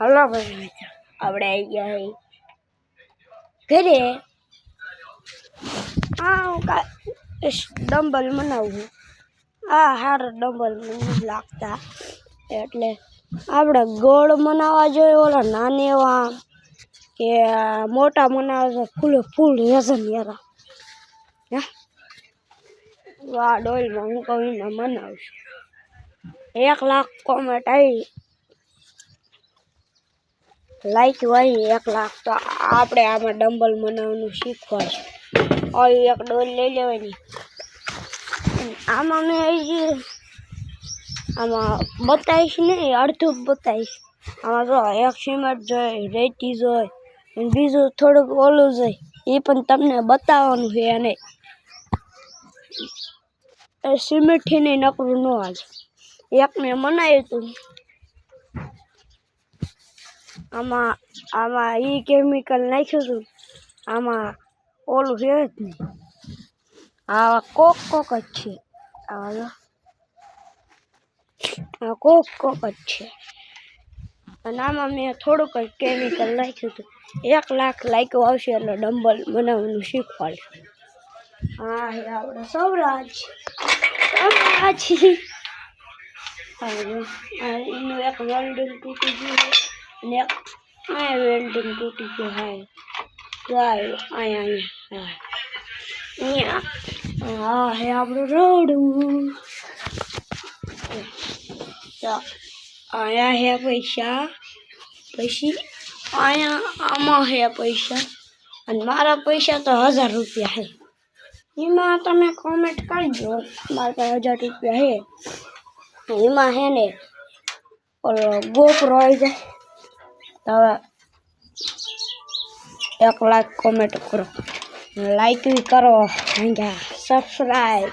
Hello ભાઈ, આપણે આવી ગયા ઘરે. ડમ્બલ બનાવું. હારો ડમ્બલ મને લાગતા, એટલે આપણે ગોળ બનાવવા જોઈએ. ઓલા નાની એવા કે મોટા બનાવે ફૂલ રેઝન યારા. વાહ ડોલમાં હું કહીને બનાવશું. 1 લાખ કોમેન્ટ આવી, લાઈક હોય 1 લાખ તો આપણે આમાં ડમ્બલ બનાવવાનું શીખવાડશું. એક ડોલ લઈ લેવાની. આમાં મેં આમાં બતાવીશ નહીં, અડધું બતાવીશ. આમાં જો એક સિમેન્ટ જોઈએ, રેતી જોઈએ, બીજું થોડુંક ઓલું જોઈએ, એ પણ તમને બતાવવાનું છે. અને સિમેન્ટથી નહીં નકરું ન હાલે. એક મેં બનાવ્યું હતું, આમાં ઈ કેમિકલ નાખ્યું હતું. આમાં ઓલું છે જ નહીં. આ કોક જ છે. આ કોક જ છે. અને આમાં મેં થોડુંક જ કેમિકલ નાખ્યું હતું. 1 લાખ લાઈકો આવશે એટલે ડમ્બલ બનાવવાનું શીખવાડશું. હા હે આપણે સૌરાજ એનું એક વેલ્ડિંગ તૂટી ગયું અને એક વેલ્ડિંગ તૂટી ગયું. અહીંયા હા હે આપણું રોડું. અહીંયા હે પૈસા, પછી આમાં હે પૈસા, અને મારા પૈસા તો 1000 રૂપિયા હે. એમાં તમે કોમેન્ટ કરજો. મારા પાસે 1000 રૂપિયા હે. એમાં હે ને ઓલો ગોપરો આવી જાય તો 1 લાખ કોમેન્ટ કરો, લાઈક બી કરો, સબસ્ક્રાઈબ.